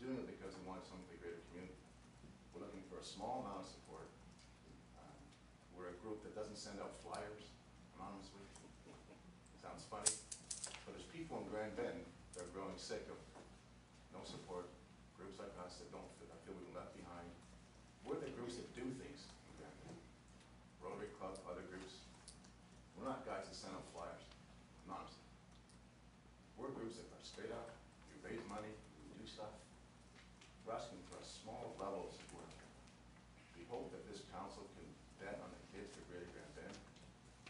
doing it because we want something for the greater community. We're looking for a small amount of support. We're a group that doesn't send out flyers anonymously. Sounds funny, but there's people in Grand Bend that are growing sick of no support, groups like us that don't feel we've been left behind. We're the groups that do things in Grand Bend. Rotary Club, other groups. We're not guys that send out flyers anonymously. We're groups that are straight up, we raise money, we do stuff. We're asking for a small level of support. We hope that this council can bet on the kids for Greater Grand Bend,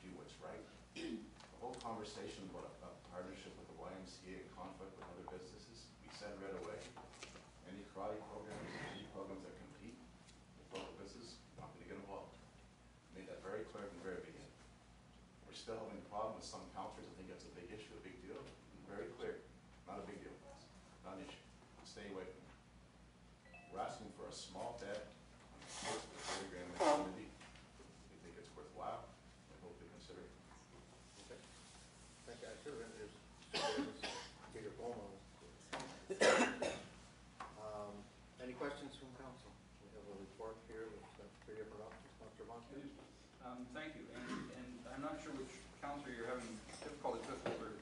do what's right. The whole conversation about a partnership with the YMCA in conflict with other businesses, we said right away, any karate programs, any programs that compete with local businesses, we're not going to get involved. We made that very clear from the very beginning. We're still having a problem with some councillors. I think that's a big issue, a big deal. Very clear, not a big deal for us, not an issue. Stay away from it. We're asking for a small bet on the support of the Greater Grand Bend community. We think it's worthwhile. I hope you consider it. Okay. Thank you. I should have introduced Peter Bowman. Any questions from council? We have a report here with 3 different options. Councillor Monson. Thank you. And I'm not sure which councillor you're having difficulty with over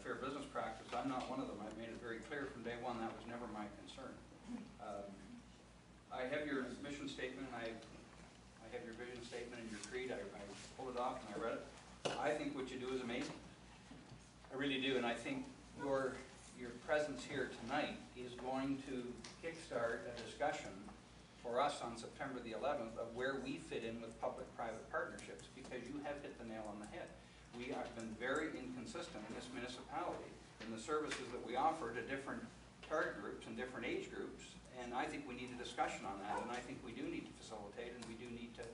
fair business practice. I'm not one of them. I've made it very clear from day one that was never my concern. I have your mission statement, I have your vision statement and your creed. I pulled it off and I read it. I think what you do is amazing. I really do, and I think your presence here tonight is going to kickstart a discussion for us on September the 11th of where we fit in with public-private partnerships, because you have hit the nail on the head. We have been very inconsistent in this municipality in the services that we offer to different target groups and different age groups, and I think we need a discussion on that, and I think we do need to facilitate, and we do need to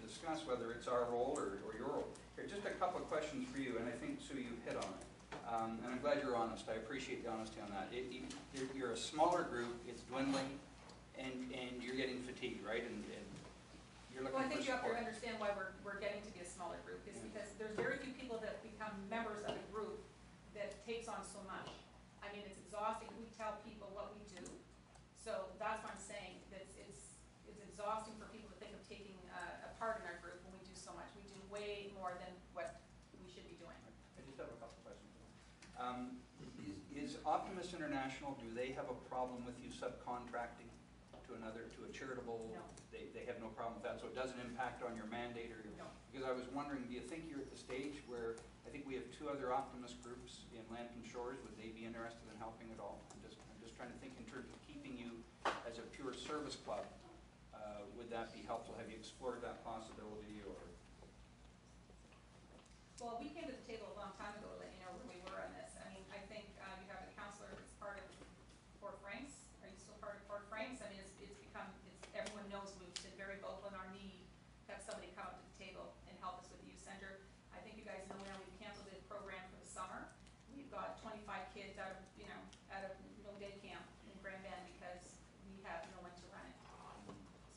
discuss whether it's our role or your role. Here, just a couple of questions for you, and I think, Sue, you hit on it. And I'm glad you're honest. I appreciate the honesty on that. You're a smaller group, it's dwindling, and you're getting fatigued, right? And you're looking for support. Well, I think you have to understand why we're getting to be a smaller group. Is because there's very few people that become members of a group that takes on so much. I mean, it's exhausting. We tell people what we do. So that's what I'm saying, that it's exhausting for people to think of taking a part in our group when we do so much. We do way more than what we should be doing. I just have a couple of questions. Is Optimist International, do they have a problem with you subcontracting to a charitable? No. They have no problem with that, so it doesn't impact on your mandate or your... No. Because I was wondering, do you think you're at the stage where, I think we have 2 other Optimist groups in Lambton Shores, would they be interested in helping at all? I'm just trying to think in terms of keeping you as a pure service club. Would that be helpful? Have you explored that possibility, or? Well, we came to the table a long time ago to let you know where we were on this. I mean, I think you have a counselor that's part of Fort Franks. Are you still part of Fort Franks? I mean, everyone knows we've been very vocal in our need to have somebody come up to the table and help us with the youth center. I think you guys know now we've canceled the program for the summer. We've got 25 kids out of no day camp in Grand Bend because we have no one to run it.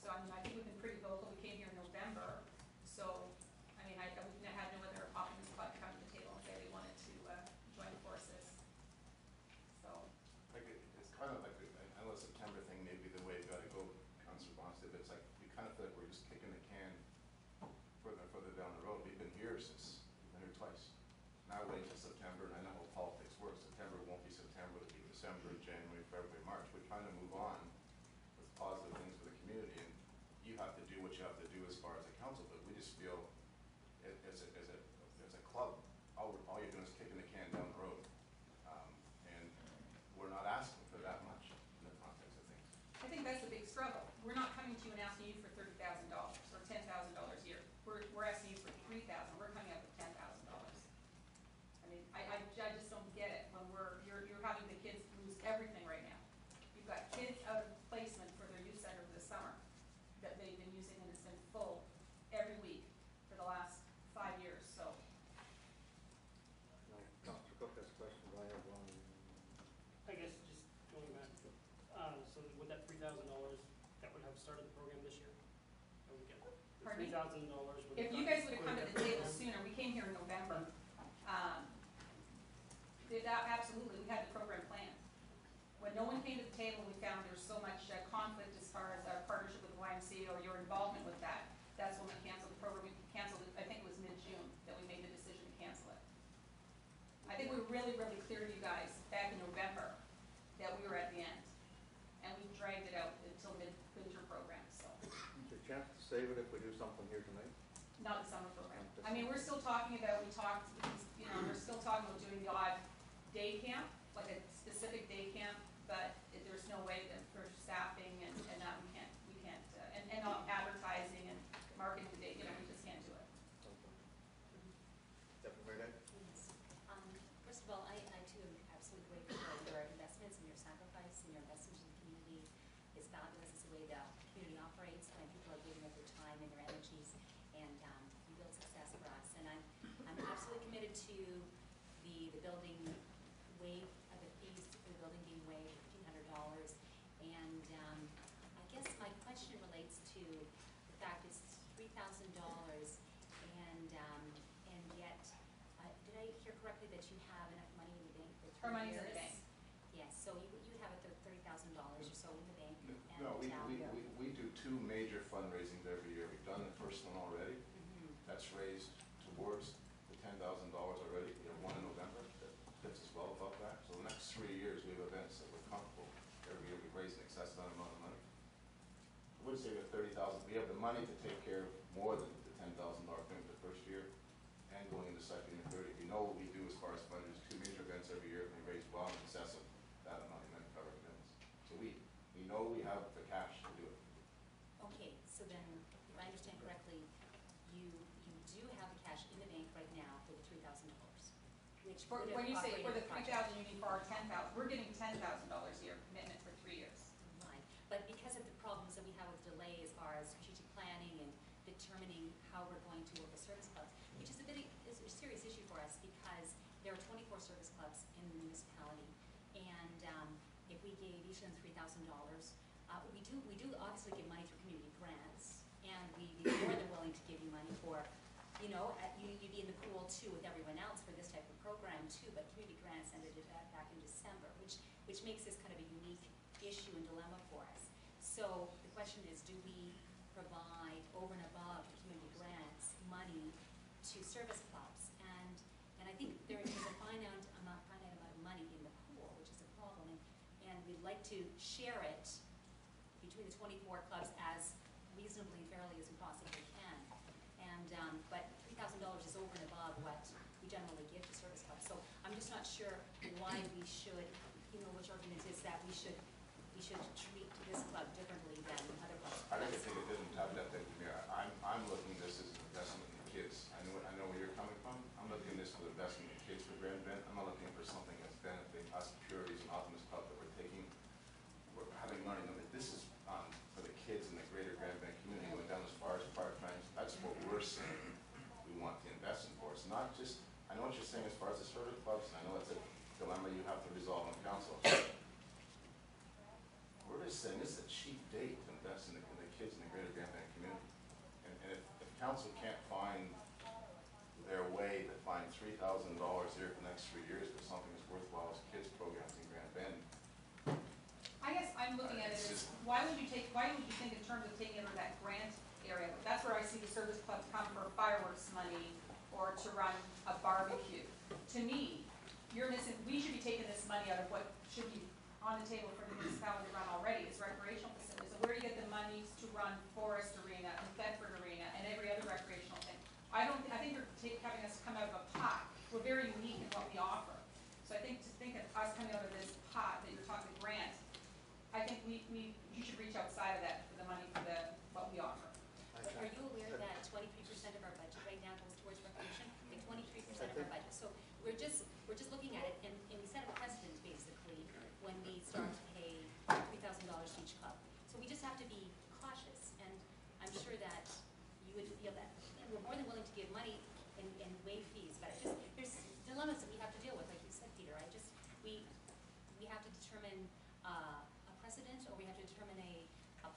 So I mean, I think we've been pretty vocal. We came here in November, so I mean, we've had no other Optimist Club come to the table and say they wanted to join forces. So. It's kind of like, I know the September thing may be the way it's got to go, Councillor Bonstead, but it's like, we kind of feel like we're just kicking the can further down the road. We've been here twice. Now waiting until September, and I know how politics works. September won't be September, it'll be December, January, February, March. We're trying to move on with positive things for the community, and you have to do what you have to do as far as a council, but we just feel as a club, all you're doing is kicking the can down the road. And we're not asking for that much in the context of things. I think that's the big struggle. We're not coming to you and asking you for $30,000 or $10,000 a year. We're asking you for $3,000. We're coming up with $10,000. I mean, I just don't get it when you're having the kids lose everything right now. You've got kids out of placement for their youth center for the summer that they've been using, and it's been full every week for the last 5 years. So. Dr. Cook has a question. I have one. I guess just going back, so with that $3,000, that would have started the program this year? That would get $3,000. If you guys would have come to the table sooner, we came here in November. Absolutely, we had the program planned. really, really clear to you guys back in November that we were at the end. And we dragged it out until mid-winter program, so, Is there a chance to save it if we do something here tonight? not the summer program. I mean, we're still talking about, we're still talking about doing the odd day camp, like a specific day camp, but there's no way that for staffing and that we can't, and advertising and marketing the day, we just can't do it. Deputy Mayor Day? Yes. First of all, I too am absolutely grateful for your investments and your sacrifice and your investment in the community. It's fabulous. It's the way the community operates when people are giving up their time and their energies, and you build success for us. And I'm absolutely committed to the building waive, the fees for the building being waived, $1,500. And I guess my question relates to the fact it's $3,000, and yet, did I hear correctly that you have enough money in the bank for 3 years? Our money's in the bank. Yes, so you have $30,000 or so in the bank. No, And, we do 2 major fundraisings every year. We've done the first one already. mhm. That's raised towards the $10,000 already. We have one in November that gets us well above that. So the next 3 years, we have events that we're comfortable. Every year, we raise an excess amount of money. I wouldn't say we have 30,000. We have the money to take care of more than the $10,000 thing the first year and going into second and third. You know what we do as far as funding, 2 major events every year, and we raise well in excess of that amount of money to cover events. So we know we have the cash to do it. Okay, so then, if I understand correctly, you do have the cash in the bank right now for the $3,000, which would have When you say for the operated 3,000, you mean for our 10,000, we're giving $10,000 a year commitment for 3 years. Right, but because of the problems that we have with delay as far as strategic planning and determining how we're going to work with service clubs, which is is a serious issue for us because there are 24 service clubs in the municipality, and if we gave each of them $3,000, we do obviously give money through community grants, and we'd be more than willing to give you money for, you'd be in the pool too with everyone else for this type of program too, but community grants ended it back in December, which makes this kind of a unique issue and dilemma for us. So the question is, do we provide over and above the community grants money to service clubs? And I think there is a finite amount of money in the pool, which is a problem, and we'd like to share it between the 24 clubs as reasonably and fairly as we possibly can. But $3,000 is over and above what we generally give to service clubs. So I'm just not sure why we should, which argument is that we should treat this club differently than other clubs. I don't think it didn't have that, I'm looking at this as an investment in kids. I know where you're coming from. I'm looking at this for the investment in kids for Grand Bend. I'm not looking for something that's benefiting us Purities and Optimist Club that we're having money. No, this is for the kids in the greater Grand Bend community going down as far as Park Times. That's what we're saying we want to invest in for. It's not just, I know what you're saying as far as the service clubs, and I know that's a dilemma you have to resolve on council. We're just saying this is a cheap date to invest in the kids in the greater Grand Bend community. And if council can't find their way to find $3,000 here for the next 3 years for something that's worthwhile as kids programs in Grand Bend, I guess I'm looking at it as, why would you think in terms of taking it over that grant area? That's where I see the service clubs come for fireworks money or to run a barbecue. To me, we should be taking this money out of what should be on the table for the municipality to run already, is recreational facilities. So where do you get the money to run Forest Arena and Bedford Arena and every other recreational thing? I think you're having us come out of a pot. We're very unique in what we offer. So I think to think of us coming out of this pot that you're talking grant, I think you should reach outside of that for the money for what we offer. Are you aware that 23% of our budget right now goes towards recreation? Like 23% of our budget. So we're just looking at it, and we set a precedent basically when we start to pay $3,000 to each club. So we just have to be cautious, and I'm sure that you would feel that we're more than willing to give money and waive fees, but there's dilemmas that we have to deal with, like you said, Peter. We have to determine a precedent, or we have to determine a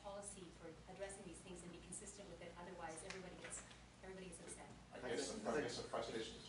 policy for addressing these things and be consistent with it. Otherwise, everybody gets upset. I guess the frustration